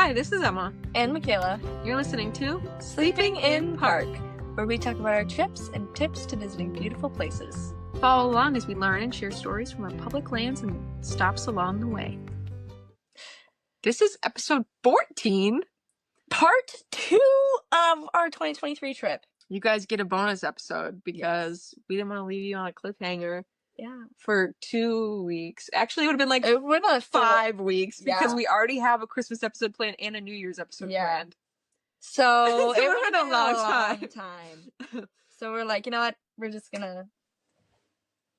Hi, this is Emma. And Makayla. You're listening to Sleeping in Park, where we talk about our trips and tips to visiting beautiful places. Follow along as we learn and share stories from our public lands and stops along the way. This is episode 14. Part 2 of our 2023 trip. You guys get a bonus episode because we didn't want to leave you on a cliffhanger. Yeah. For 2 weeks. Actually, it would have been like it would have 5 weeks because yeah. we already have a Christmas episode planned and a New Year's episode planned. So it would have been a long time. So we're like, you know what? We're just gonna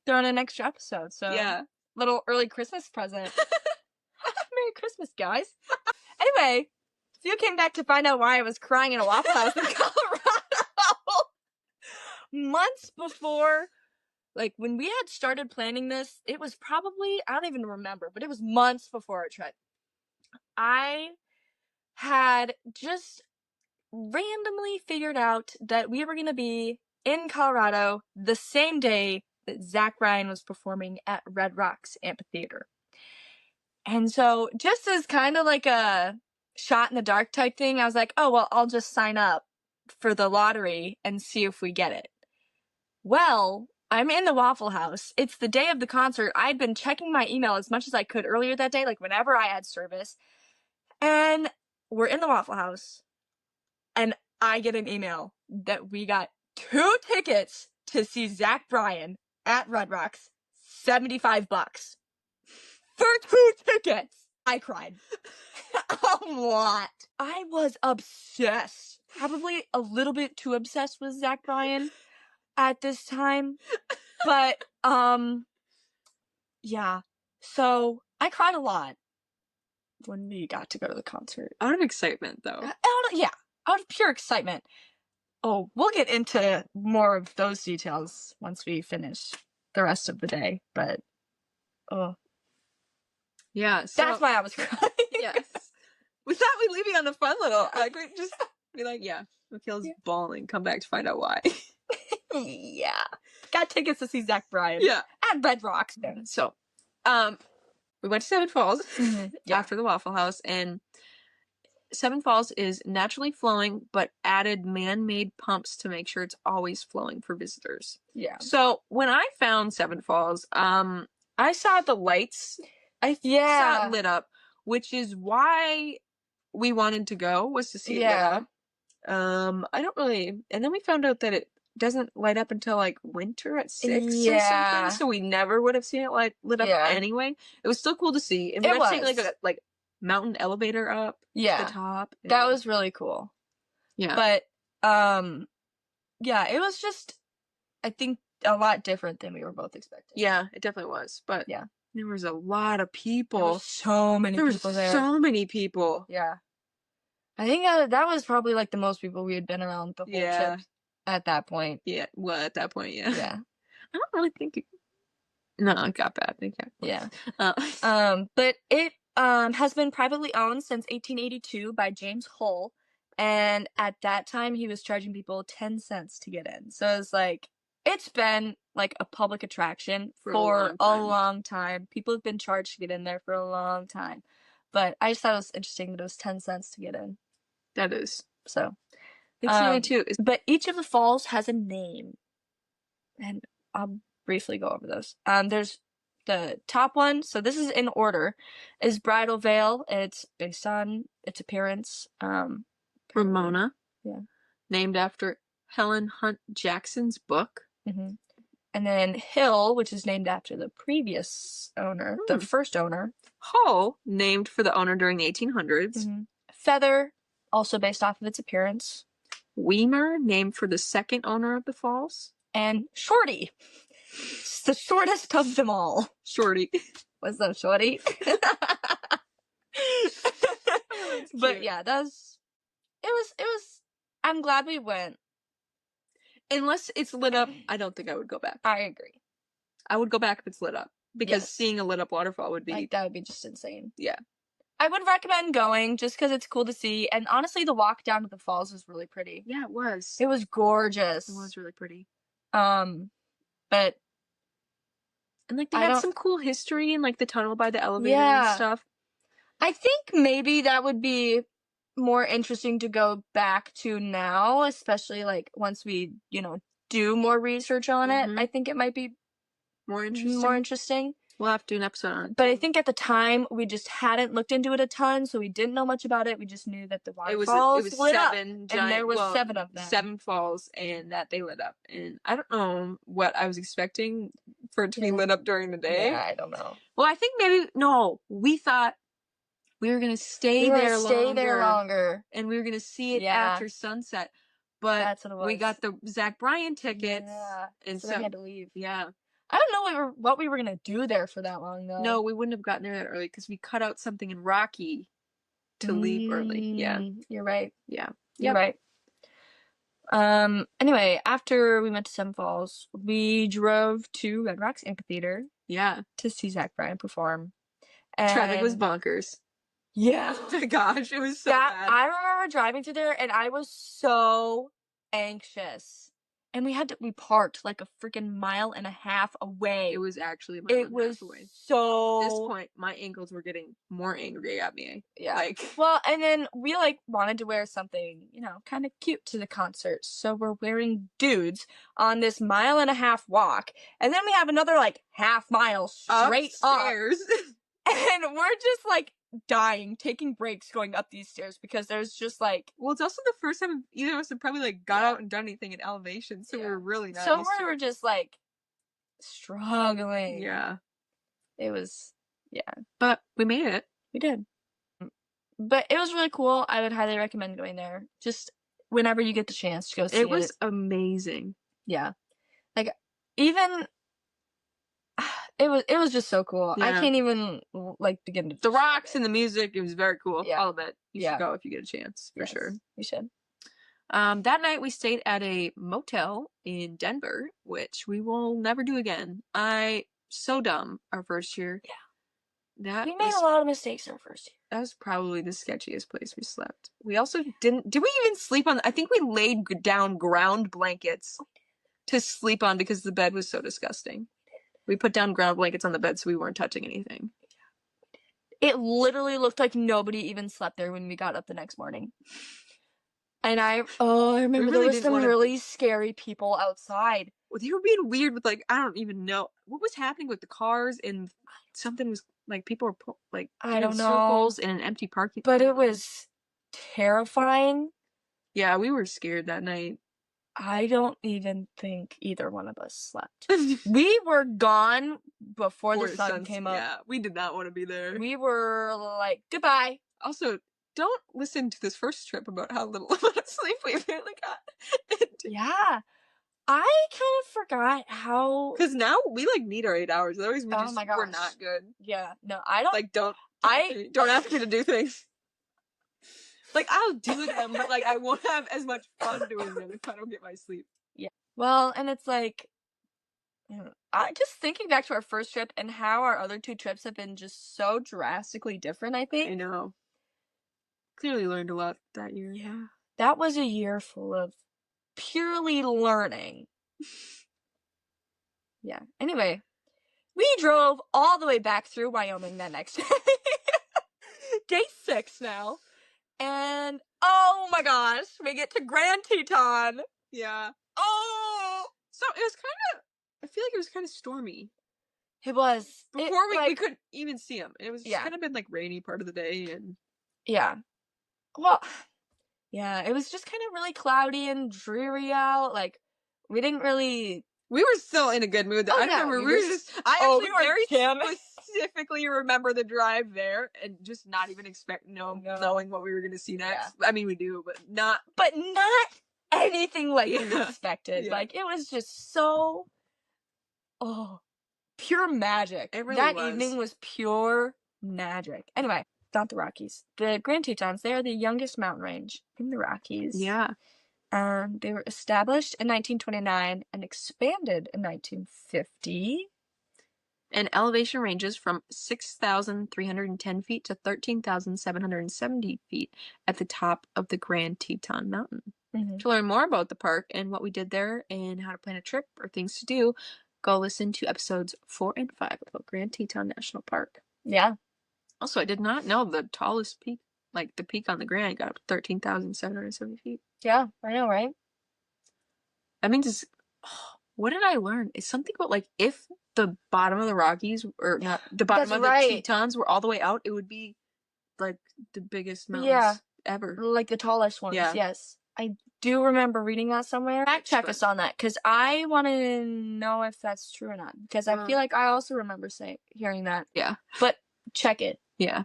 throw in an extra episode. So yeah, little early Christmas present. Merry Christmas, guys. Anyway, so you came back to find out why I was crying in a Waffle House in Colorado months before. Like, when we had started planning this, it was probably, I don't even remember, but it was months before our trip. I had just randomly figured out that we were going to be in Colorado the same day that Zach Bryan was performing at Red Rocks Amphitheater. And so, just as kind of like a shot in the dark type thing, I was like, oh, well, I'll just sign up for the lottery and see if we get it. Well, I'm in the Waffle House. It's the day of the concert. I'd been checking my email as much as I could earlier that day, like whenever I had service. And we're in the Waffle House. And I get an email that we got 2 tickets to see Zach Bryan at Red Rocks. $75 for 2 tickets. I cried. A lot. I was obsessed. Probably a little bit too obsessed with Zach Bryan at this time, but yeah, so I cried a lot when we got to go to the concert. Out of excitement, though. Out of pure excitement. Oh, we'll get into more of those details once we finish the rest of the day, but yeah, so that's why I was crying. Yes, we thought we'd leave you on a fun little, like, we just be like, yeah, Mikhail's bawling, come back to find out why. Yeah. Got tickets to see Zach Bryan. Yeah. At Red Rocks. So, we went to Seven Falls after the Waffle House, and Seven Falls is naturally flowing, but added man-made pumps to make sure it's always flowing for visitors. Yeah. So, when I found Seven Falls, I saw the lights. I saw it lit up, which is why we wanted to go, was to see it lit up. I don't really, and then we found out that it doesn't light up until like winter at 6 or something, so we never would have seen it lit up anyway. It was still cool to see, and we got to take like a mountain elevator up to the top. That was really cool. Yeah, but it was just, I think, a lot different than we were both expecting. Yeah, it definitely was, but there was a lot of people. There was so many people there. So many people. Yeah, I think that was probably like the most people we had been around the whole trip. At that point. Yeah, well, at that point, yeah. Yeah. I don't really think it... No, it got bad. Yeah. But it has been privately owned since 1882 by James Hull, and at that time he was charging people 10 cents to get in. So it's like, it's been like a public attraction for a long time. People have been charged to get in there for a long time. But I just thought it was interesting that it was 10 cents to get in. That is. So... too. But each of the falls has a name, and I'll briefly go over those. There's the top one, so this is in order, is Bridal Veil. It's based on its appearance. Ramona. Yeah. Named after Helen Hunt Jackson's book. Mm-hmm. And then Hill, which is named after the previous owner, the first owner. Hull, named for the owner during the 1800s. Mm-hmm. Feather, also based off of its appearance. Weimer, named for the second owner of the falls. And Shorty. It's the shortest of them all. Shorty. What's up, Shorty? But yeah, it was, I'm glad we went. Unless it's lit up, I don't think I would go back. I agree. I would go back if it's lit up. Because seeing a lit up waterfall would be... Like, that would be just insane. Yeah. I would recommend going just because it's cool to see. And honestly, the walk down to the falls was really pretty. Yeah, it was. It was gorgeous. It was really pretty. But... And, like, they had some cool history and, like, the tunnel by the elevator and stuff. I think maybe that would be more interesting to go back to now, especially like once we, do more research on it. I think it might be more interesting. We'll have to do an episode on it. But I think at the time we just hadn't looked into it a ton, so we didn't know much about it. We just knew that the waterfalls lit up, and there was 7 of them. 7 falls, and that they lit up. And I don't know what I was expecting for it to be lit up during the day. Yeah, I don't know. Well, I think we thought we were gonna stay there longer, and we were gonna see it after sunset. But that's what it was. We got the Zach Bryan tickets, and so we had to leave. Yeah. I don't know what we were gonna do there for that long though. No, we wouldn't have gotten there that early because we cut out something in Rocky to leave early. Yeah, you're right. Yeah, you're right. Anyway, after we went to Seven Falls, we drove to Red Rocks Amphitheater. Yeah, to see Zach Bryan perform. And traffic was bonkers. Yeah. Oh my gosh, it was so bad. I remember driving through there, and I was so anxious. And we parked like a freaking 1.5 miles away. It was actually a 1.5 miles away. So at this point, my ankles were getting more angry at me. Yeah. Well, and then we wanted to wear something, kind of cute to the concert. So we're wearing dudes on this 1.5 mile walk. And then we have another half mile straight upstairs. And we're just dying, taking breaks going up these stairs because there's just well, it's also the first time either of us have probably got out and done anything in elevation, so we're really not used to it. Just struggling. Yeah. It was but we made it. We did. But it was really cool. I would highly recommend going there. Just whenever you get the chance to go see it. It was amazing. Yeah. Even it was just so cool. Yeah. I can't even begin to. The rocks and the music, it was very cool. Yeah. All of it. You should go if you get a chance, for sure. You should. That night we stayed at a motel in Denver, which we will never do again. So dumb our first year. Yeah. We made a lot of mistakes our first year. That was probably the sketchiest place we slept. We also did we even sleep on, I think we laid down ground blankets to sleep on because the bed was so disgusting. We put down ground blankets on the bed so we weren't touching anything. It literally looked like nobody even slept there when we got up the next morning. And I remember there was some really scary people outside. Well, they were being weird with I don't even know what was happening with the cars, and something was people were I don't know, circles in an empty parking. But it was terrifying. Yeah, we were scared that night. I don't even think either one of us slept. We were gone before the sun came up. Yeah, we did not want to be there. We were goodbye. Also, don't listen to this first trip about how little amount of sleep we really got. Yeah. I kind of forgot how. Because now we need our 8 hours. Otherwise, we're not good. Yeah. No, I don't. Don't ask me to do things. I'll do them, but I won't have as much fun doing them if I don't get my sleep. Yeah. Well, and it's I just thinking back to our first trip and how our other 2 trips have been just so drastically different, I think. I know. Clearly learned a lot that year. Yeah. That was a year full of purely learning. Yeah. Anyway, we drove all the way back through Wyoming that next day. Day 6 now. And, oh my gosh, we get to Grand Teton. Yeah. Oh! So it was I feel like it was kind of stormy. It was. Before we couldn't even see them. It was kind of been rainy part of the day. And yeah. Well, yeah, it was just kind of really cloudy and dreary out. We didn't really. We were still in a good mood though. I remember we were just. I actually very specifically remember the drive there and just not even knowing what we were going to see next. Yeah. I mean, we do, but not anything like we expected. Yeah. It was just so pure magic. It really that evening was pure magic. Anyway, not the Rockies. The Grand Tetons, they are the youngest mountain range in the Rockies. Yeah. They were established in 1929 and expanded in 1950. And elevation ranges from 6,310 feet to 13,770 feet at the top of the Grand Teton Mountain. Mm-hmm. To learn more about the park and what we did there and how to plan a trip or things to do, go listen to episodes 4 and 5 about Grand Teton National Park. Yeah. Also, I did not know the tallest peak, like the peak on the Grand, got up to 13,770 feet. Yeah, I know, right? That means what did I learn? It's something about like if the bottom of the Rockies or not the bottom of the Tetons were all the way out, it would be like the biggest mountains ever. Like the tallest ones. Yeah. Yes. I do remember reading that somewhere. Fact check us on that, because I want to know if that's true or not. Because I feel like I also remember hearing that. Yeah. But check it. Yeah.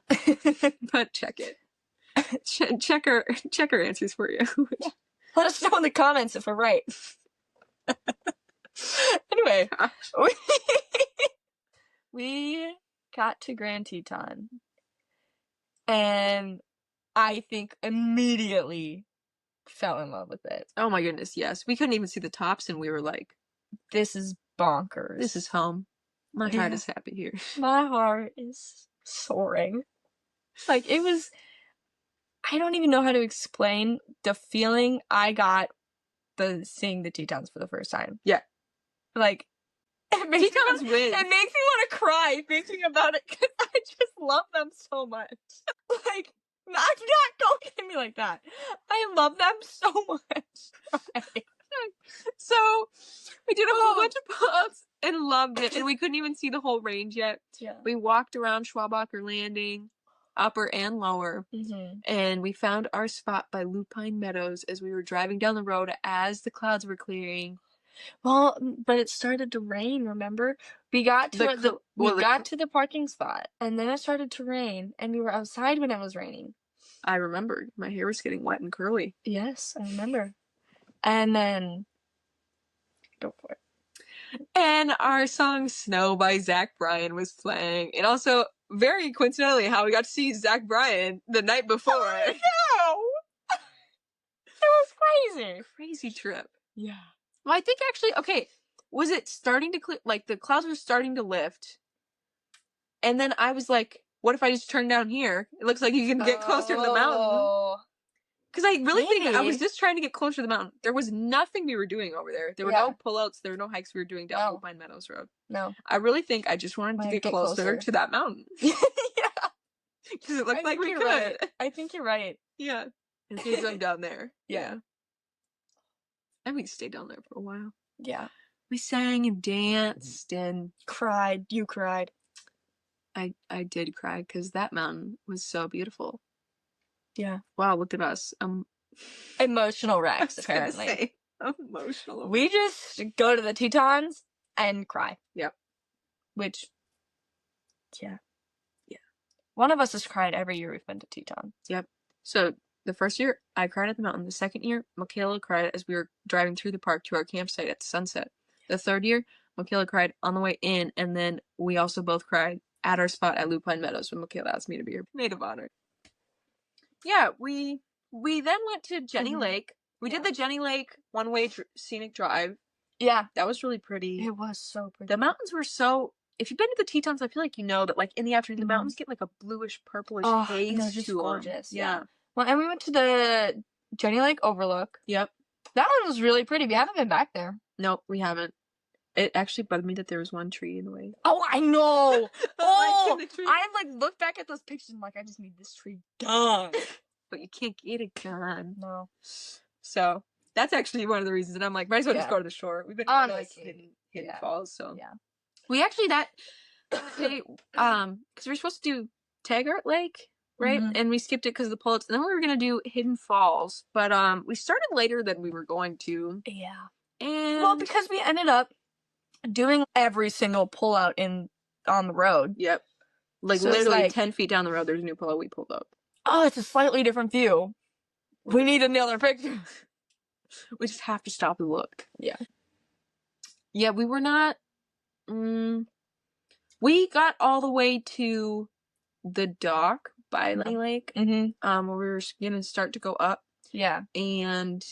But check it. Check our answers for you. Let us know in the comments if we're right. Anyway, we got to Grand Teton, and I think immediately fell in love with it. Oh my goodness, yes. We couldn't even see the tops, and we were like, this is bonkers. This is home. My heart is happy here. My heart is soaring. Like, it was... I don't even know how to explain the feeling I got seeing the Tetons for the first time. Yeah. Like, it makes Tetons win. It makes me want to cry thinking about it, because I just love them so much. Like, not don't hit me like that. I love them so much. So, we did a whole bunch of pull-ups and loved it, and we couldn't even see the whole range yet. Yeah. We walked around Schwabacher Landing, upper and lower, and we found our spot by Lupine Meadows as we were driving down the road as the clouds were clearing. Well, but it started to rain, remember? We got to the parking spot, and then it started to rain, and we were outside when it was raining. I remember. My hair was getting wet and curly. Yes, I remember. And then... Go for it. And our song Snow by Zach Bryan was playing. And also, very coincidentally, how we got to see Zach Bryan the night before. I know! It was crazy. Crazy trip. Yeah. Well, I think actually, okay, was it starting to clear? Like, the clouds were starting to lift. And then I was like, what if I just turn down here? It looks like you can get closer to the mountain. Because I really think I was just trying to get closer to the mountain. There was nothing we were doing over there. There were no pullouts. There were no hikes we were doing down Lupine Meadows Road. No. I really think I just wanted to get closer to that mountain. Yeah. Because it looked like we could. Right. I think you're right. Yeah. And so I'm down there. Yeah. And we stayed down there for a while. Yeah. We sang and danced and cried. You cried. I did cry because that mountain was so beautiful. Yeah. Wow, look at us. Emotional wrecks, apparently. Emotional. We just go to the Tetons and cry. Yep. Which, yeah. One of us has cried every year we've been to Teton. Yep. So the first year, I cried at the mountain. The second year, Makayla cried as we were driving through the park to our campsite at sunset. The third year, Makayla cried on the way in, and then we also both cried at our spot at Lupine Meadows when Makayla asked me to be her maid of honor. Yeah, we then went to Jenny Lake. We did the Jenny Lake one-way scenic drive. Yeah. That was really pretty. It was so pretty. The mountains were so... If you've been to the Tetons, I feel like you know that, like, in the afternoon, the mountains get, like, a bluish, purplish haze they're just to gorgeous. them. Yeah. Well, and we went to the Jenny Lake Overlook. Yep. That one was really pretty. We haven't been back there. Nope, we haven't. It actually bugged me that there was one tree in the way. Oh, I know! I, like, looked back at those pictures and, like, I just need this tree gone. But you can't get it gone. No. So, that's actually one of the reasons. And I'm like, might as well just go to the shore. We've been to, like, hidden falls, so. Yeah. We actually, that day, because we were supposed to do Taggart Lake, right? And we skipped it because of the pull-ups. And then we were going to do Hidden Falls. But, we started later than we were going to. Yeah. And... Well, because we ended up doing every single pull-out on the road. Yep. Like, so literally, like, 10 feet down the road, there's a new pull-out we pulled up. Oh, it's a slightly different view. We need another picture. We just have to stop and look. Yeah. Yeah, we were not... we got all the way to the dock by Jenny Lake. Where we were gonna start to go up. Yeah. And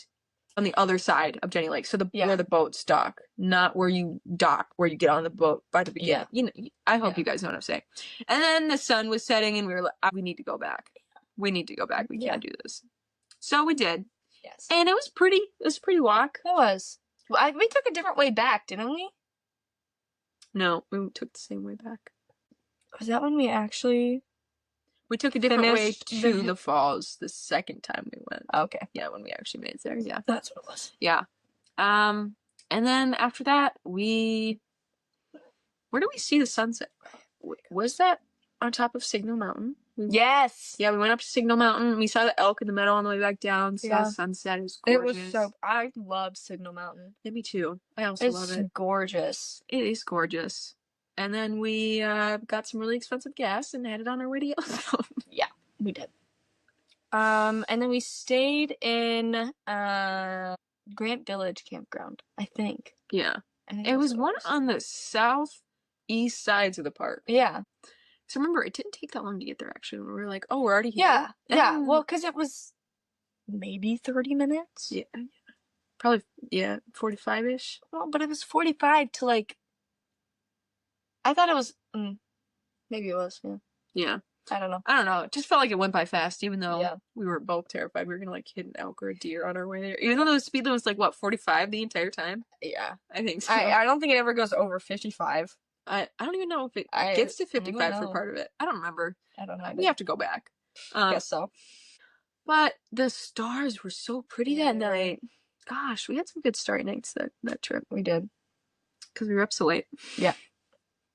on the other side of Jenny Lake. So where the boats dock. Not where you dock, where you get on the boat by the beginning. Yeah. You know, I hope you guys know what I'm saying. And then the sun was setting and we were like, we need to go back. We need to go back. We can't do this. So we did. Yes. And it was pretty. It was a pretty walk. It was. Well, we took a different way back, didn't we? No, we took the same way back. Was that when we actually We took a different way to the falls the second time we went. Okay. Yeah, when we actually made it there. Yeah. That's what it was. Yeah. And then after that, where did we see the sunset? Was that on top of Signal Mountain? Yes. Yeah, we went up to Signal Mountain. We saw the elk in the meadow on the way back down. Saw the sunset. It was gorgeous. It was I love Signal Mountain. Yeah, me too. I also love it. It's gorgeous. It is gorgeous. And then we got some really expensive gas and headed on our way to Yellowstone. Yeah, we did. And then we stayed in Grant Village campground, I think. Yeah. It was one on the southeast sides of the park. Yeah. So remember, it didn't take that long to get there, actually. We were like, oh, we're already here. Yeah. Well, because it was maybe 30 minutes. Yeah. Probably, 45-ish. Well, but it was 45 to like... I thought it was... maybe it was, yeah. Yeah. I don't know. It just felt like it went by fast, even though we were both terrified we were going to, like, hit an elk or a deer on our way there. Even though the speed limit was, like, what, 45 the entire time? Yeah. I think so. I don't think it ever goes over 55. I don't even know if it gets to 55 for part of it. I don't remember. I don't know. We have to go back. Guess so. But the stars were so pretty that night. Gosh, we had some good starry nights that trip. We did. Because we were up so late. Yeah.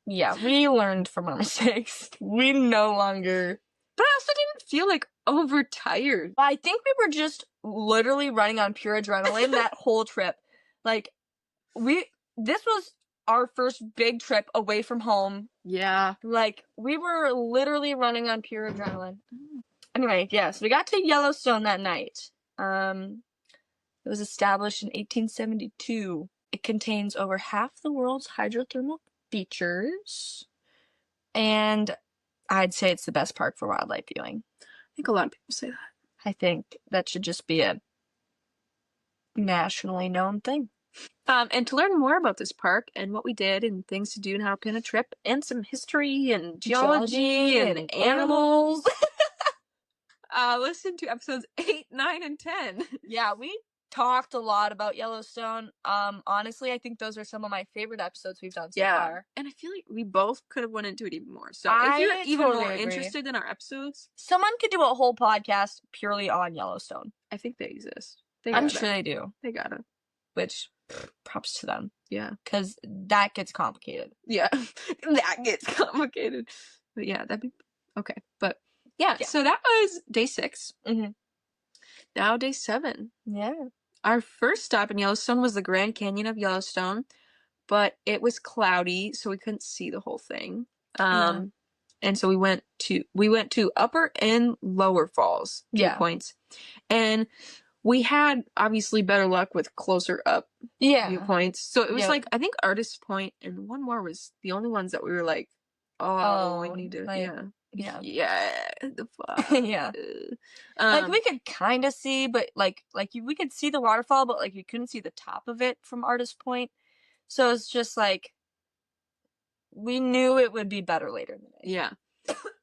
Yeah, we learned from our mistakes. We no longer... But I also didn't feel, like, overtired. I think we were just literally running on pure adrenaline that whole trip. Like, this was our first big trip away from home. Yeah. Like, we were literally running on pure adrenaline. Anyway, so we got to Yellowstone that night. It was established in 1872. It contains over half the world's hydrothermal features, and I'd say it's the best park for wildlife viewing. I think a lot of people say that. I think that should just be a nationally known thing. And to learn more about this park and what we did and things to do and how to plan a trip and some history and geology and animals, listen to episodes 8, 9, and 10. Yeah, we talked a lot about Yellowstone. Honestly, I think those are some of my favorite episodes we've done so far. And I feel like we both could have went into it even more. So if you're even more interested in our episodes, someone could do a whole podcast purely on Yellowstone. I think they exist. I'm sure they do. They gotta. Which, props to them. Yeah. Because that gets complicated. Yeah. That gets complicated. But yeah, that'd be... Okay. But yeah, so that was day 6. Mm-hmm. Now day 7. Yeah. Our first stop in Yellowstone was the Grand Canyon of Yellowstone, but it was cloudy, so we couldn't see the whole thing. And so we went to Upper and Lower Falls viewpoints. And we had obviously better luck with closer up viewpoints. So it was like, I think Artist Point and one more was the only ones that we were like, we need to, the fuck. Yeah. Like we could kind of see, but like we could see the waterfall, but like you couldn't see the top of it from Artist Point. So it's just like, we knew it would be better later in the day. Yeah.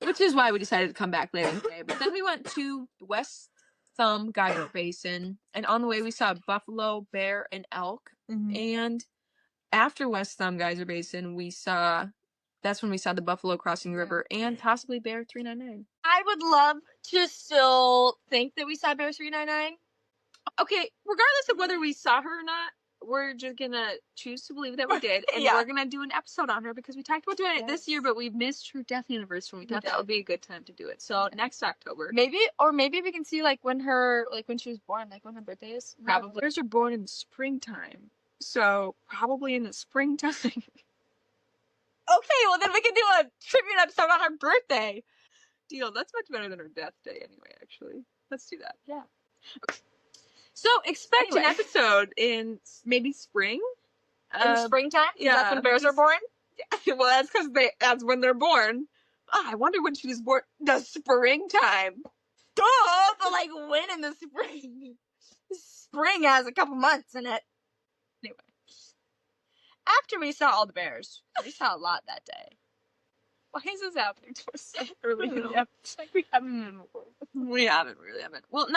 Which is why we decided to come back later in the day. But then we went to West Thumb Geyser Basin, and on the way we saw buffalo, bear, and elk. Mm-hmm. And after West Thumb Geyser Basin, that's when we saw the buffalo crossing the river and possibly bear 399. I would love to still think that we saw bear 399. Okay, regardless of whether we saw her or not, we're just gonna choose to believe that we did, and we're gonna do an episode on her because we talked about doing it this year, but we missed her death anniversary. We thought that would be a good time to do it. So next October, maybe we can see when she was born, when her birthday is. Probably. Bears are born in the springtime, so probably in the springtime. Okay, well then we can do a tribute episode on her birthday. Deal. That's much better than her death day, anyway. Actually, let's do that. Yeah. Okay. So expect an episode in maybe spring. In springtime? Yeah. That's when bears are born? Yeah. Well, that's because that's when they're born. Oh, I wonder when she was born. The springtime. Duh! But when in the spring? Spring has a couple months in it. Anyway. After we saw all the bears, we saw a lot that day. Why is this happening to us so early in the episode? We haven't. We really haven't. Well,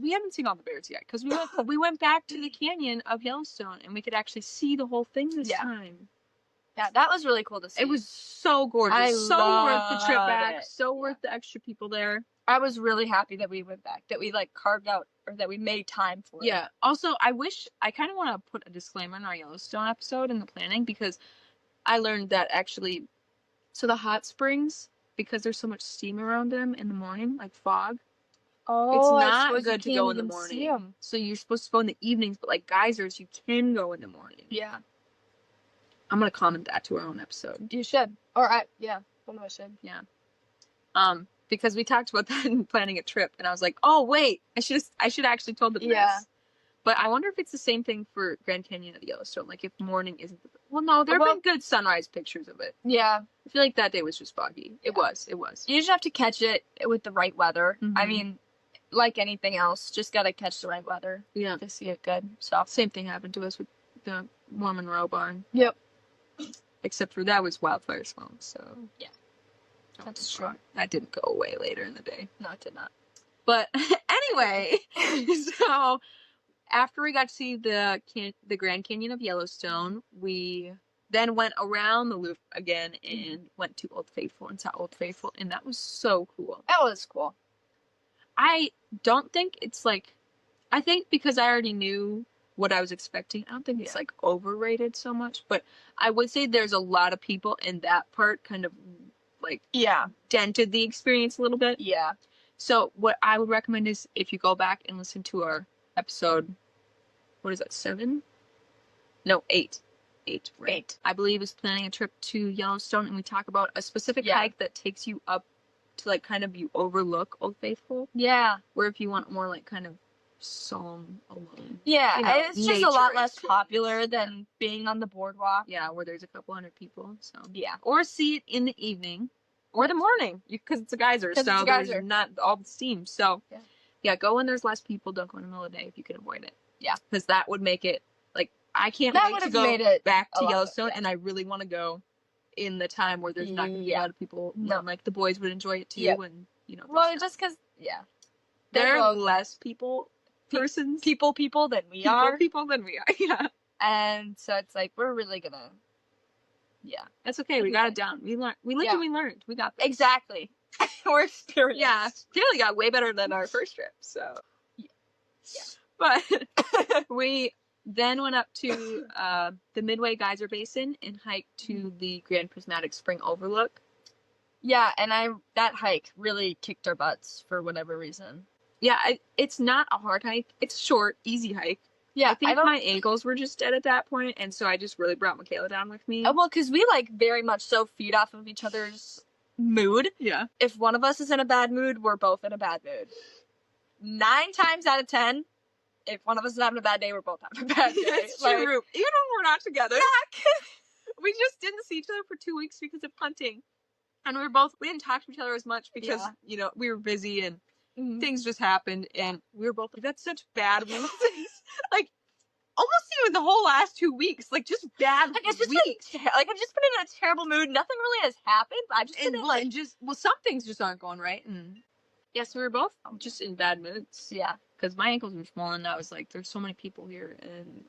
we haven't seen all the bears yet because we went back to the canyon of Yellowstone and we could actually see the whole thing this time. Yeah, that was really cool to see. It was so gorgeous. So worth the trip back. So Yeah. worth the extra people there. I was really happy that we went back, that we like carved out, or that we made time for it. Yeah. Also, I kind of want to put a disclaimer in our Yellowstone episode in the planning, because I learned that actually, so the hot springs, because there's so much steam around them in the morning, like fog, it's not good to go in the morning. So you're supposed to go in the evenings, but like geysers, you can go in the morning. Yeah. I'm gonna comment that to our own episode. You should. Or yeah, one of us should. Yeah. Because we talked about that in planning a trip, and I was like, oh wait, I should actually told them this. But I wonder if it's the same thing for Grand Canyon of Yellowstone. Like if morning isn't well, no, there have been good sunrise pictures of it. Yeah. I feel like that day was just foggy. Yeah. It was. You just have to catch it with the right weather. Mm-hmm. I mean, like anything else, just gotta catch the right weather. Yeah. To see it good. So same thing happened to us with the Mormon Row barn. Yep. Except for that was wildfire smoke, so yeah. That's true. That didn't go away later in the day. No, it did not. But anyway, so after we got to see the Grand Canyon of Yellowstone, we then went around the loop again and went to Old Faithful and saw Old Faithful, and that was so cool. That was cool. I don't think it's like, I think because I already knew what I was expecting, I don't think it's like overrated so much, but I would say there's a lot of people, in that part kind of like dented the experience a little bit. Yeah. So what I would recommend is if you go back and listen to our episode, what is that, 7? No, 8. 8, right? 8. I believe is planning a trip to Yellowstone, and we talk about a specific hike that takes you up to like kind of, you overlook Old Faithful. Yeah. Where if you want more like kind of solemn, alone. Yeah, you know, it's just a lot less popular than being on the boardwalk. Yeah, where there's a couple hundred people. So yeah. Or see it in the evening or the morning, because it's a geyser, so there's not all the steam. So yeah, go when there's less people. Don't go in the middle of the day if you can avoid it. Yeah, because that would make it like, I can't wait to go back to Yellowstone, and I really want to go in the time where there's not going to be a lot of people. No, like the boys would enjoy it too, and you know. Well, just because there are less people. People than we are. People than we are, yeah. And so it's like, we're really gonna, that's okay. We got it down. We learned. We lived and we learned. We got this. Exactly. We're experienced. Yeah, clearly got way better than our first trip. So, but we then went up to the Midway Geyser Basin and hiked to the Grand Prismatic Spring Overlook. Yeah, and that hike really kicked our butts for whatever reason. Yeah, it's not a hard hike. It's a short, easy hike. Yeah, I think my ankles were just dead at that point, and so I just really brought Makayla down with me. Well, because we like very much so feed off of each other's mood. Yeah. If one of us is in a bad mood, we're both in a bad mood. 9 times out of 10, if one of us is having a bad day, we're both having a bad day. It's true. Even when we're not together. Yeah. We just didn't see each other for 2 weeks because of hunting. And we didn't talk to each other as much because, you know, we were busy and things just happened, and we were both like, that's such bad weeks. Like, almost even the whole last 2 weeks, like, just bad it's just weeks. Like, I've just been in a terrible mood. Nothing really has happened, but I've just been some things just aren't going right, and so we were both just in bad moods. Yeah. Because my ankles were swollen, and I was like, there's so many people here, and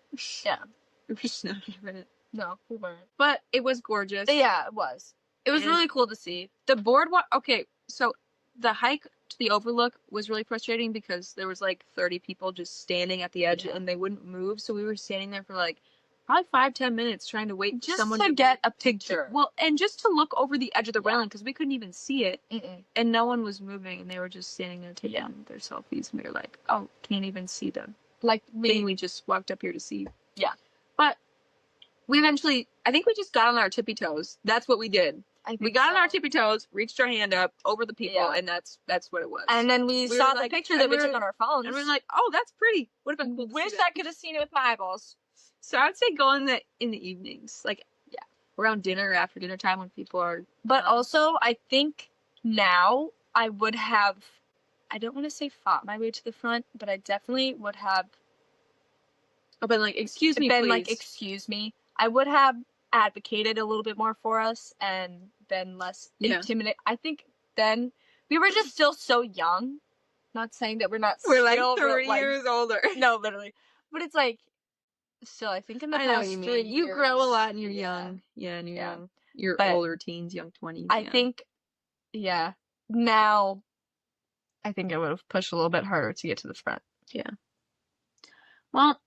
we're just not having it. No, we weren't. But it was gorgeous. Yeah, it was. It was really cool to see. The boardwalk, okay, so the hike to the overlook was really frustrating because there was like 30 people just standing at the edge and they wouldn't move. So we were standing there for like probably 5-10 minutes trying to wait for someone to get a picture. Well, and just to look over the edge of the railing because we couldn't even see it. And no one was moving, and they were just standing there taking their selfies. And we were like, oh, can't even see the thing we just walked up here to see. Yeah. But we eventually, I think we just got on our tippy toes. That's what we did. We got on our tippy toes, reached our hand up over the people, and that's what it was. And then we saw the picture that we took on our phones. And we were like, oh, that's pretty. Would have been cool. Wish I could have seen it with my eyeballs. So I would say go in the evenings, like around dinner, after dinner time when people are. But also, I think now I would have, I don't want to say fought my way to the front, but I definitely would have. Been like, excuse me, please. Like, excuse me. I would have advocated a little bit more for us and been less intimidated. I think then we were just still so young. Not saying that we're not. We're like 3 years older. No, literally. But it's like, still, I think in the I know past what you 3 mean. years. You grow a lot and you're yeah. young. Yeah, and you're Yeah. young. You're But older teens, young 20s. I yeah. think, yeah, now I think I would have pushed a little bit harder to get to the front. Yeah. Well,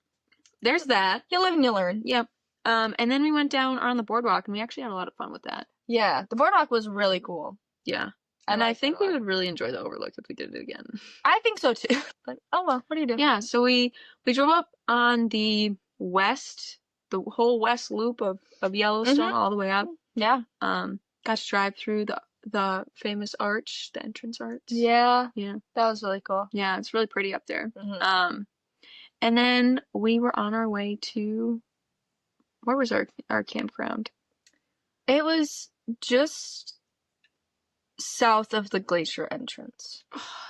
there's that. You live and you learn. Yep. And then we went down on the boardwalk, and we actually had a lot of fun with that. Yeah, the boardwalk was really cool. Yeah. And I think we would really enjoy the overlook if we did it again. I think so too. But oh well, what do you do? Yeah, so we drove up on the whole west loop of Yellowstone all the way up. Yeah. Got to drive through the famous arch, the entrance arch. Yeah. Yeah. That was really cool. Yeah, it's really pretty up there. And then we were on our way to, where was our campground? It was just south of the glacier entrance.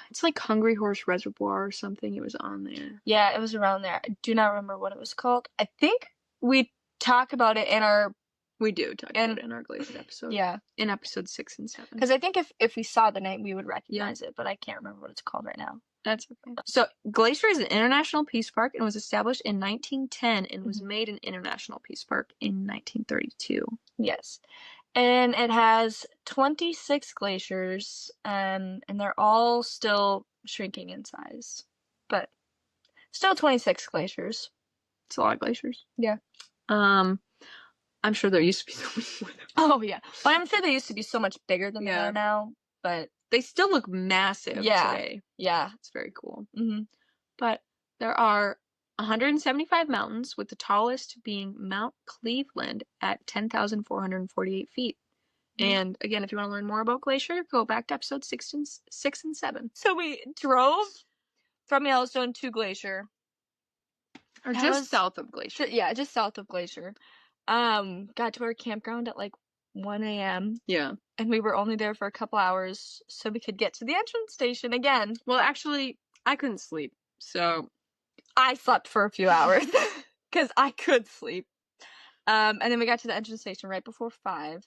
It's like Hungry Horse Reservoir or something. It was on there. Yeah, it was around there. I do not remember what it was called. I think we talk about it in our... We do talk about it in our glacier episode. Yeah. In episode 6 and 7. Because I think if we saw the name, we would recognize it, but I can't remember what it's called right now. That's okay. So, Glacier is an international peace park and was established in 1910 and was made an international peace park in 1932. Yes. And it has 26 glaciers, and they're all still shrinking in size. But still 26 glaciers. It's a lot of glaciers. Yeah. I'm sure there used to be so many more. Oh, yeah. But I'm sure they used to be so much bigger than they are now. But they still look massive today. Yeah. It's very cool. But there are 175 mountains, with the tallest being Mount Cleveland at 10,448 feet. And again, if you want to learn more about Glacier, go back to episode 6 and 7. So we drove from Yellowstone to Glacier. Or just south of Glacier. Yeah, just south of Glacier. Got to our campground at like 1 a.m. Yeah. And we were only there for a couple hours so we could get to the entrance station again. Well, actually, I couldn't sleep. So I slept for a few hours because I could sleep. And then we got to the entrance station right before 5.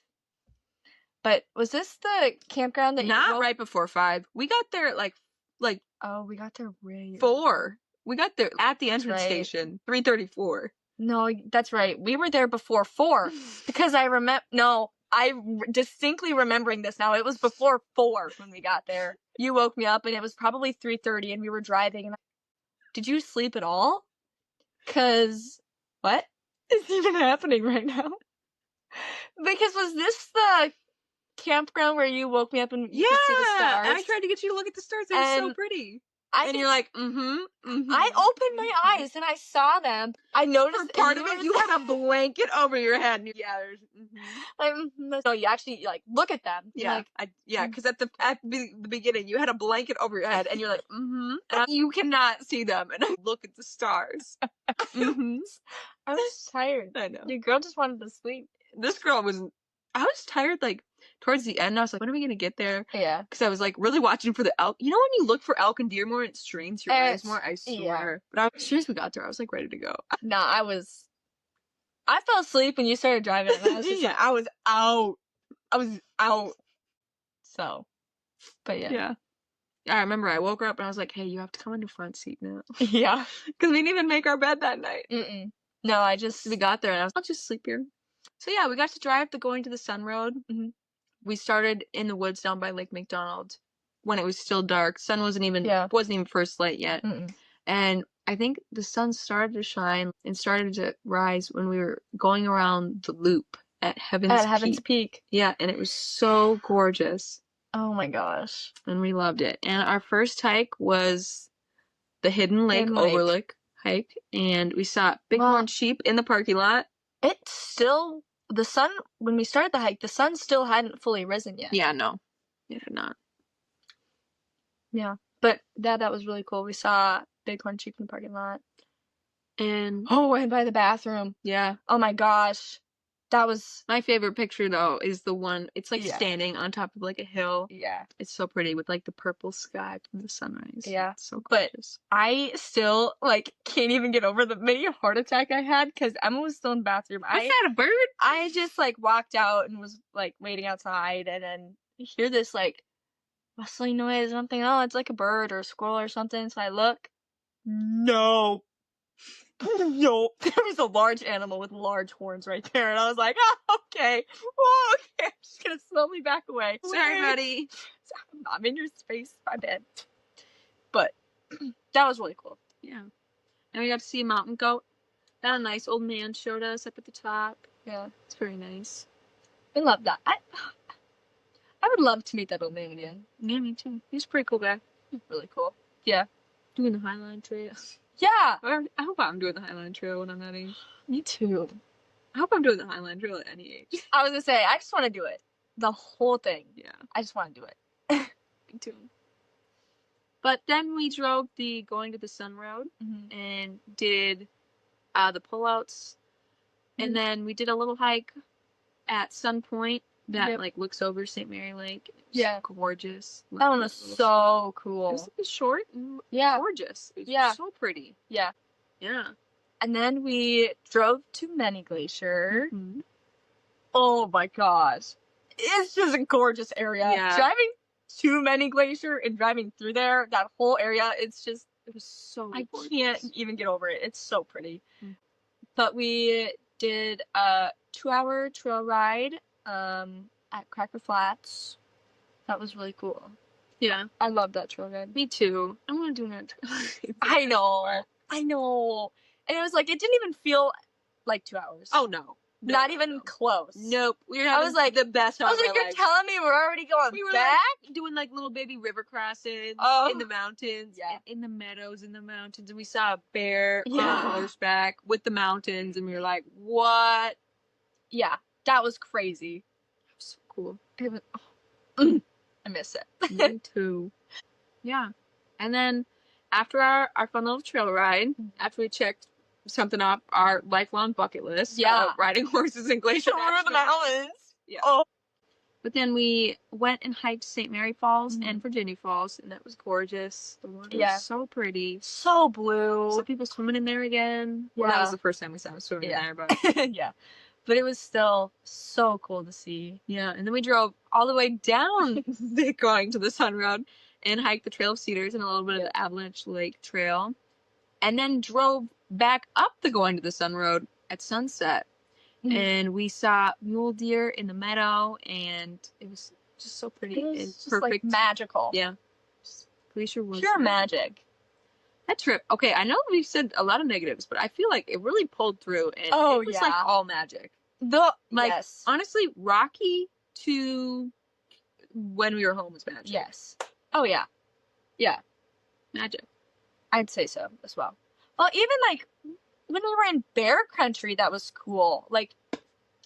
But was this the campground that Not right before 5. We got there at like oh, we got there way 4. We got there at the entrance station 3:34. No, that's right. We were there before 4 because I distinctly remembering this now. It was before 4 when we got there. You woke me up and it was probably 3:30 and we were driving. And did you sleep at all? Because what is even happening right now? Because was this the campground where you woke me up and you could see the stars? I tried to get you to look at the stars. They were so pretty. And you're like, I opened my eyes and I saw them. I noticed for part of it. You had a blanket over your head. And no, you actually like look at them. Yeah, because at the beginning you had a blanket over your head, and you're like, and you cannot see them. And I look at the stars. I was tired. I know. Your girl just wanted to sleep. This girl was. I was tired, like, towards the end. I was like, when are we going to get there? Yeah. Because I was, like, really watching for the elk. You know when you look for elk and deer more, it strains your eyes more? I swear. Yeah. But as soon as we got there, I was, like, ready to go. No, I fell asleep when you started driving. And I was just I was out. I was out. So, but yeah. Yeah. I remember I woke her up and I was like, hey, you have to come in the front seat now. Yeah. Because we didn't even make our bed that night. No, we got there and I was like, I'll just sleep here. So yeah, we got to drive going to the Sun Road. We started in the woods down by Lake McDonald when it was still dark. Sun wasn't even first light yet. And I think the sun started to shine and started to rise when we were going around the loop at Heaven's Peak. Yeah, and it was so gorgeous. Oh my gosh. And we loved it. And our first hike was the Hidden Lake Overlook hike, and we saw bighorn sheep in the parking lot. When we started the hike, the sun still hadn't fully risen yet. Yeah, no. It had not. Yeah. But that was really cool. We saw bighorn sheep in the parking lot. And and by the bathroom. Yeah. Oh my gosh. That was my favorite picture though, is the one it's like standing on top of like a hill. Yeah. It's so pretty with like the purple sky from the sunrise. Yeah. It's so gorgeous. But I still like can't even get over the mini heart attack I had because Emma was still in the bathroom. I had a bird. I just like walked out and was like waiting outside, and then you hear this like rustling noise, and I'm thinking, oh, it's like a bird or a squirrel or something. So I look. No. Nope. There was a large animal with large horns right there, and I was like, oh, okay. Oh, okay. I'm just gonna slowly back away. Sorry, buddy. I'm in your space. My bad. But that was really cool. Yeah. And we got to see a mountain goat. That a nice old man showed us up at the top. Yeah. It's very nice. I love that. I would love to meet that old man again. Yeah, me too. He's a pretty cool guy. Really cool. Yeah. Doing the Highline Trail. Yeah. I hope I'm doing the Highline Trail when I'm that age. Me too. I hope I'm doing the Highline Trail at any age. I was gonna say, I just want to do it. The whole thing. Yeah. I just want to do it. Me too. But then we drove the Going to the Sun Road and did the pullouts. And then we did a little hike at Sun Point that like looks over St. Mary Lake. Yeah. Gorgeous. That one was so cool. It was short and gorgeous. It was so pretty. Yeah. Yeah. And then we drove to Many Glacier. Oh my gosh. It's just a gorgeous area. Yeah. Driving to Many Glacier and driving through there, that whole area, it was so gorgeous. I can't even get over it. It's so pretty. But we did a 2-hour trail ride at Cracker Flats. That was really cool. Yeah. I love that trail ride. Me too. I want to do that. I know. And it was like, it didn't even feel like 2 hours. Oh, no. Not even close. Nope. I was like the best time. I was like, you're telling me we're already going back? Like, doing like little baby river crossings in the mountains, in the meadows, in the mountains, and we saw a bear on horseback with the mountains, and we were like, what? Yeah, that was crazy. It was so cool. It was, I miss it. Me too. Yeah. And then after our fun little trail ride, after we checked something off our lifelong bucket list. Riding horses in Glacier Through the mountains. Yeah. Oh. But then we went and hiked St. Mary Falls and Virginia Falls, and that was gorgeous. The water was so pretty. So blue. Saw people swimming in there again. Well, that was the first time we saw them swimming in there, but yeah. But it was still so cool to see. Yeah, and then we drove all the way down Going to the Sun Road and hiked the Trail of Cedars and a little bit of the Avalanche Lake Trail. And then drove back up the Going to the Sun Road at sunset. And we saw mule deer in the meadow, and it was just so pretty. It was and just perfect. Like magical. Yeah. Glacier was pure magic. That trip, okay, I know we've said a lot of negatives, but I feel like it really pulled through, and it was like all magic. Honestly, Rocky to when we were home was magic. Yes. Oh yeah. Yeah. Magic. I'd say so as well. Well, even like when we were in bear country, that was cool. Like,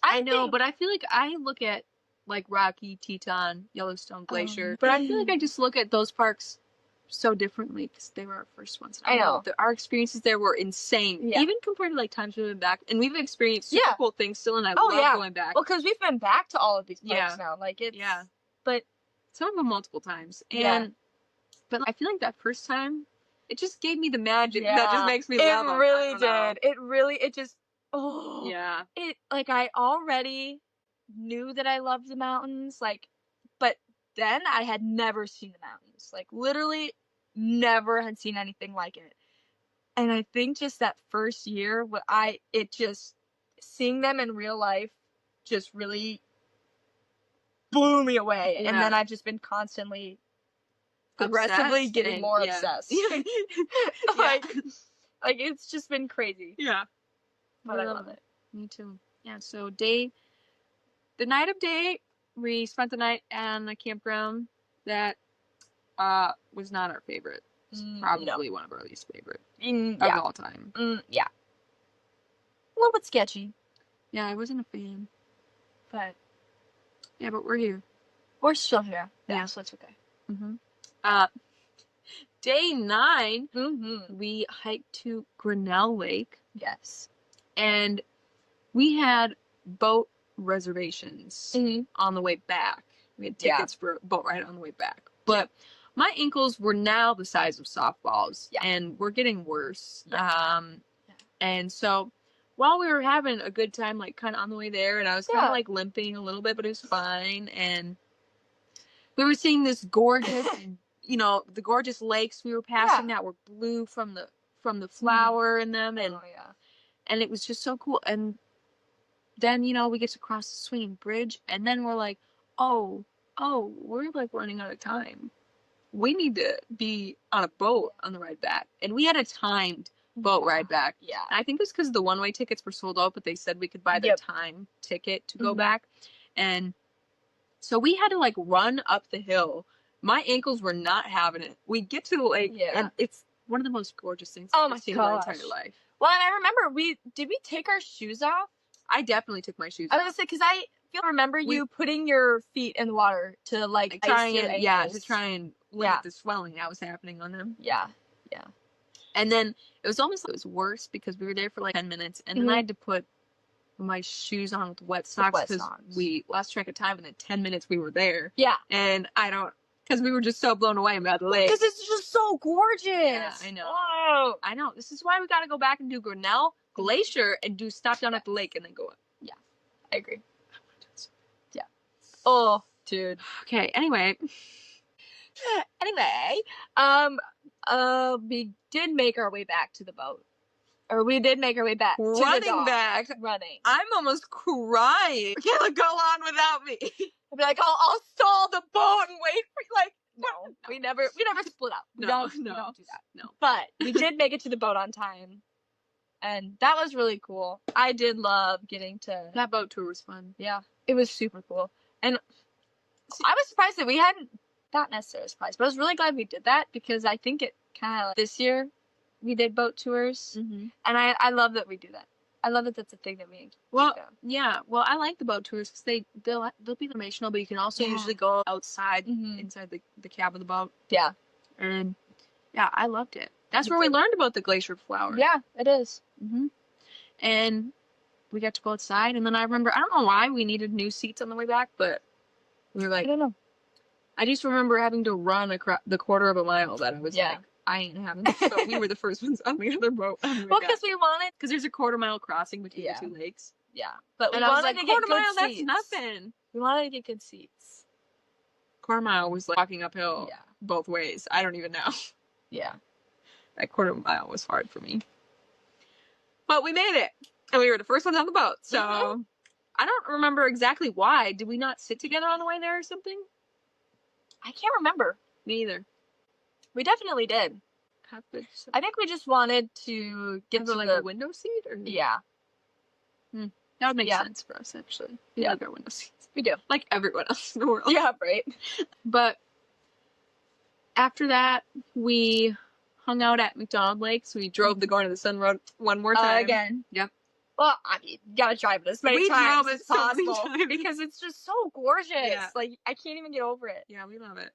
I know, but I feel like I look at like Rocky, Teton, Yellowstone, Glacier, but I feel like I just look at those parks so differently because they were our first ones. I know. Our experiences there were insane, even compared to like times we've been back, and we've experienced super cool things still, and I love going back. Well, because we've been back to all of these parks now. Like it's but some of them multiple times, and but I feel like that first time. It just gave me the magic that just makes me love them. It really did. It just, It, like, I already knew that I loved the mountains, like, but then I had never seen the mountains. Like, literally never had seen anything like it. And I think just that first year, seeing them in real life just really blew me away. And then I've just been constantly aggressively getting more obsessed. like it's just been crazy. Yeah. But I love it. Me too. Yeah, so the night of day, we spent the night on a campground that was not our favorite. It's probably one of our least favorite of all time. Yeah. A little bit sketchy. Yeah, I wasn't a fan. But we're here. We're still here. Yeah, so it's okay. Day 9, we hiked to Grinnell Lake. Yes. And we had boat reservations on the way back. We had tickets for a boat ride on the way back. But my ankles were now the size of softballs, and we're getting worse. And so while we were having a good time, like kind of on the way there, and I was kind of like limping a little bit, but it was fine. And we were seeing this gorgeous, the gorgeous lakes we were passing that were blue from from the flower in them, and and it was just so cool. And then, you know, we get to cross the swinging bridge, and then we're like, oh, we're like running out of time. We need to be on a boat on the ride back. And we had a timed boat ride back. Yeah. And I think it was because the one-way tickets were sold out, but they said we could buy the time ticket to go back. And so we had to like run up the hill. My ankles were not having it. We get to the lake, and it's one of the most gorgeous things I've seen in my entire life. Well, and I remember did we take our shoes off? I definitely took my shoes off. I was gonna say, because I remember you putting your feet in the water to like try and limit the swelling that was happening on them. Yeah. And then it was worse because we were there for like 10 minutes, and then I had to put my shoes on with wet socks because we lost track of time, and in 10 minutes we were there. Yeah. And because we were just so blown away by the lake. Because it's just so gorgeous. Yeah, I know. Oh. I know. This is why we got to go back and do Grinnell Glacier and stop down at the lake and then go up. Yeah, I agree. Yeah. Oh, dude. Okay. Anyway, we did make our way back to the boat. Or we did make our way back. Running back. Running. I'm almost crying. Kayla, go on without me. I'd be like, I'll stall the boat and wait for you. Like, no. We never split up. We don't do that. No. But we did make it to the boat on time. And that was really cool. I did love getting to... That boat tour was fun. Yeah. It was super cool. And I was surprised that we hadn't... Not necessarily surprised, but I was really glad we did that because I think it kind of... This year, we did boat tours. And I love that we do that. I love that that's a thing that we do. Yeah. Well, I like the boat tours because they'll be informational, but you can also usually go outside, inside the cab of the boat. Yeah. And yeah, I loved it. That's where we learned about the glacier flower. Yeah, it is. And we got to go outside, and then I remember, I don't know why we needed new seats on the way back, but we were like, I don't know. I just remember having to run across the quarter of a mile that I was like, I ain't having this. So we were the first ones on the other boat. Well, because there's a quarter-mile crossing between the two lakes. Yeah. But we wanted to get good mile, seats. That's nothing. We wanted to get good seats. Quarter mile was like walking uphill both ways. I don't even know. Yeah. That quarter mile was hard for me. But we made it. And we were the first ones on the boat. So I don't remember exactly why. Did we not sit together on the way there or something? I can't remember. Me either. We definitely did. I think we just wanted to get to like a window seat? Or? Yeah. That would make sense for us, actually. We like our window seats. We do. Like everyone else in the world. Yeah, right. But after that, we hung out at McDonald Lakes. We drove the Going to the Sun Road one more time. Again. Yep. Well, I mean, you gotta drive it as many times as possible. So many times. Because it's just so gorgeous. Yeah. Like, I can't even get over it. Yeah, we love it.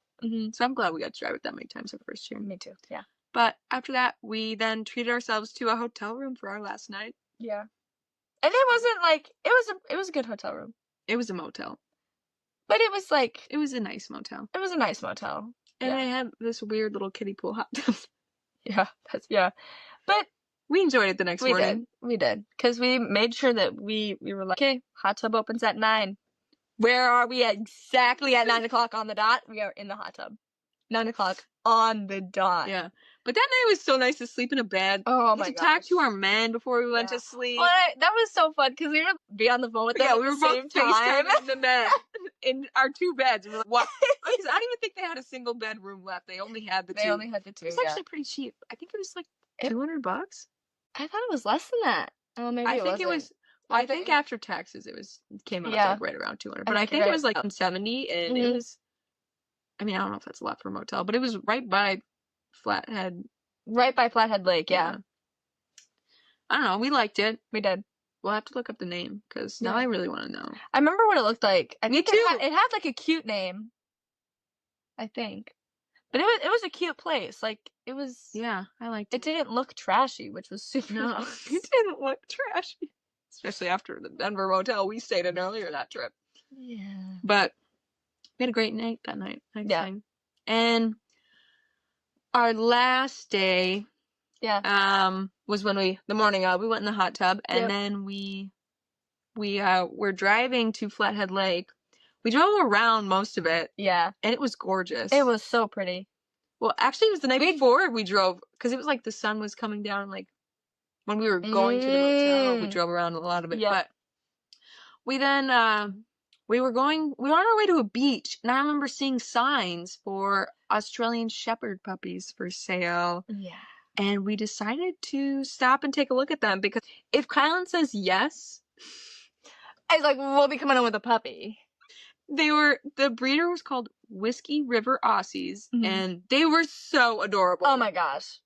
So I'm glad we got to drive it that many times our first year. Me too. Yeah. But after that, we then treated ourselves to a hotel room for our last night. Yeah. And it wasn't like, it was a good hotel room. It was a motel. But it was like... It was a nice motel. It was a nice motel. And I had this weird little kiddie pool hot tub. But we enjoyed it the next morning. We did. Because we made sure that we were like, okay, hot tub opens at 9. Where are we exactly at 9 o'clock on the dot? We are in the hot tub. 9 o'clock on the dot. Yeah. But that night was so nice to sleep in a bed. Oh my god. To talk to our men before we went to sleep. Well, that was so fun because we would be on the phone with them at the same time. FaceTiming the men in our two beds. And we're like, what? Because I don't even think they had a single bedroom left. They only had the two. They only had the two. It was actually pretty cheap. I think it was like $200. I thought it was less than that. Oh, maybe I think it was. I think after taxes, it came out like right around 200. But I think it was like 70, and it was. I mean, I don't know if that's a lot for a motel, but it was right by Flathead. Right by Flathead Lake, yeah. I don't know. We liked it. We did. We'll have to look up the name because now I really want to know. I remember what it looked like. I think Me too. It had like a cute name. I think. But it was a cute place. Like, it was... Yeah, I liked it. It didn't look trashy, which was super nice. It didn't look trashy. Especially after the Denver motel we stayed in earlier that trip. Yeah. But we had a great night that night. And our last day was when the morning of, we went in the hot tub, and then we were driving to Flathead Lake. We drove around most of it. Yeah. And it was gorgeous. It was so pretty. Well, actually, it was the night before we drove, because it was like the sun was coming down, like, when we were going to the motel. We drove around a lot of it, but we then, we were on our way to a beach, and I remember seeing signs for Australian Shepherd puppies for sale. Yeah. And we decided to stop and take a look at them, because if Kylan says yes, I was like, we'll be coming in with a puppy. The breeder was called Whiskey River Aussies, and they were so adorable. Oh my gosh.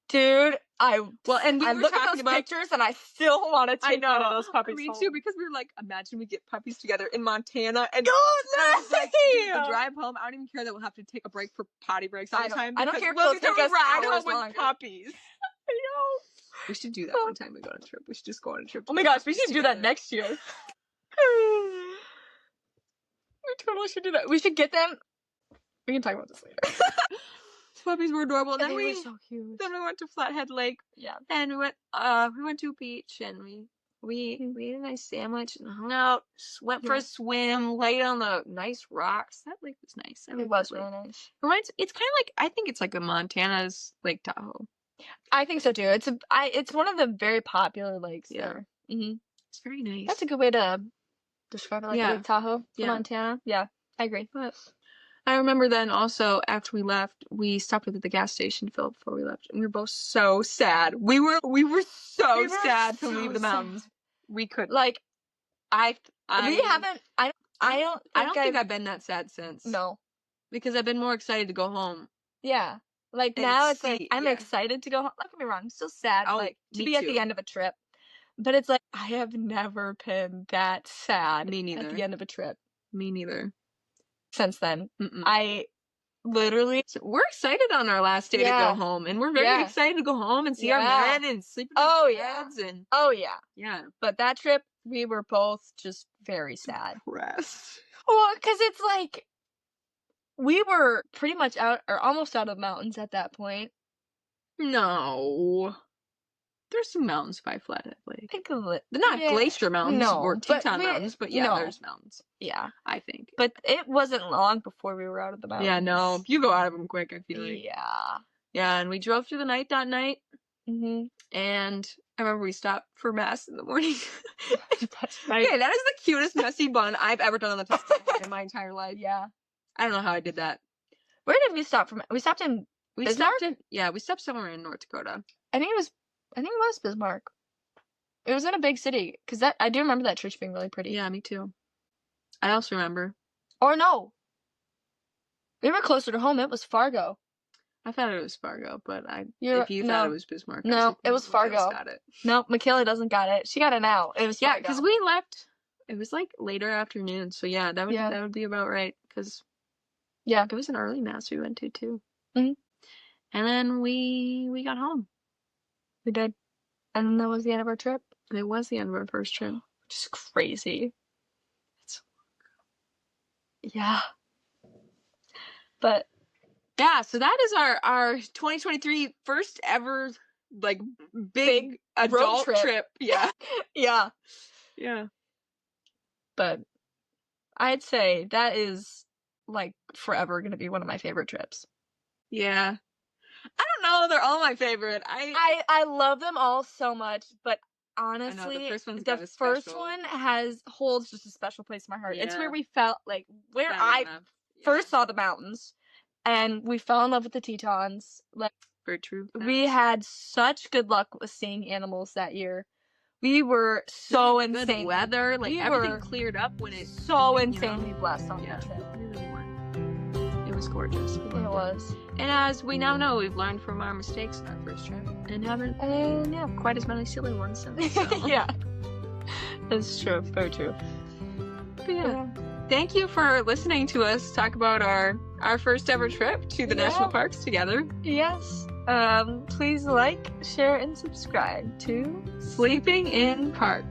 Dude, I look at those pictures and I still want to take one of those puppies home. Me too, because we were like, imagine we get puppies together in Montana, and like, the drive home, I don't even care that we'll have to take a break for potty breaks all the time. I don't care if we'll they'll take us ride hours home longer. with puppies. I know. We should do that one time we go on a trip. We should just go on a trip. Oh my gosh, we should do that next year. We totally should do that. We should get them. We can talk about this later. Puppies were adorable. And then they were so cute. Then we went to Flathead Lake. Yeah. And we went to a beach, and we ate a nice sandwich and hung out. Went for a swim, laid on the nice rocks. That lake was nice. It was really nice. It's kind of like, I think it's like a Montana's Lake Tahoe. I think so too. It's one of the very popular lakes there. Mm-hmm. It's very nice. That's a good way to describe it, like Lake Tahoe, Montana. Yeah, I agree. But I remember then also, after we left, we stopped at the gas station to fill up before we left, and we were both so sad. We were so sad to leave the mountains. We couldn't. Like, I don't think I've been that sad since. No, because I've been more excited to go home. Yeah, like now it's like I'm excited to go home. Don't get me wrong, I'm still sad, like to be at the end of a trip. But it's like I have never been that sad. Me neither. At the end of a trip. Me neither. Since then, I literally. We're excited on our last day to go home, and we're very excited to go home and see our men and sleep in our beds. And yeah. But that trip, we were both just very sad. Depressed. Well, because it's like we were pretty much out or almost out of mountains at that point. No. There's some mountains by Flathead Lake. They're not glacier mountains or Teton mountains, but there's mountains. Yeah. I think. But it wasn't long before we were out of the mountains. Yeah, no. You go out of them quick, I feel like. Yeah. Yeah, and we drove through the night that night. Mm-hmm. And I remember we stopped for Mass in the morning. That's right. Okay, that is the cutest messy bun I've ever done on the test in my entire life. Yeah. I don't know how I did that. Where did we stop from? We stopped in Bismarck? We stopped somewhere in North Dakota. I think it was Bismarck. It was in a big city, because I do remember that church being really pretty. Yeah, me too. I also remember. Or no. We were closer to home. It was Fargo. I thought it was Fargo, but if you thought it was Bismarck. No, it was Fargo. Got it. No, Makayla doesn't got it. She got it now. It was Fargo. Yeah, because we left. It was like later afternoon, so yeah, that would be about right. Because it was an early Mass we went to too. Mm-hmm. And then we got home. We did. And that was the end of our trip. It was the end of our first trip. Which is crazy. Yeah. But yeah, so that is our 2023 first ever like big adult trip. Yeah. Yeah. Yeah. But I'd say that is like forever gonna be one of my favorite trips. Yeah. I don't know, they're all my favorite. I love them all so much, but honestly, the first one holds just a special place in my heart. Yeah. It's where we felt like I first saw the mountains, and we fell in love with the Tetons. Like, very true. We had such good luck with seeing animals that year. We were so insane. Good weather, like everything cleared up when it so insanely blessed on that trip. We really were. It was gorgeous. It was. And as we now know, we've learned from our mistakes on our first trip and haven't quite as many silly ones since. So. Yeah. That's true. Very true. But yeah. Thank you for listening to us talk about our first ever trip to the national parks together. Yes. Please like, share, and subscribe to Sleeping in Park.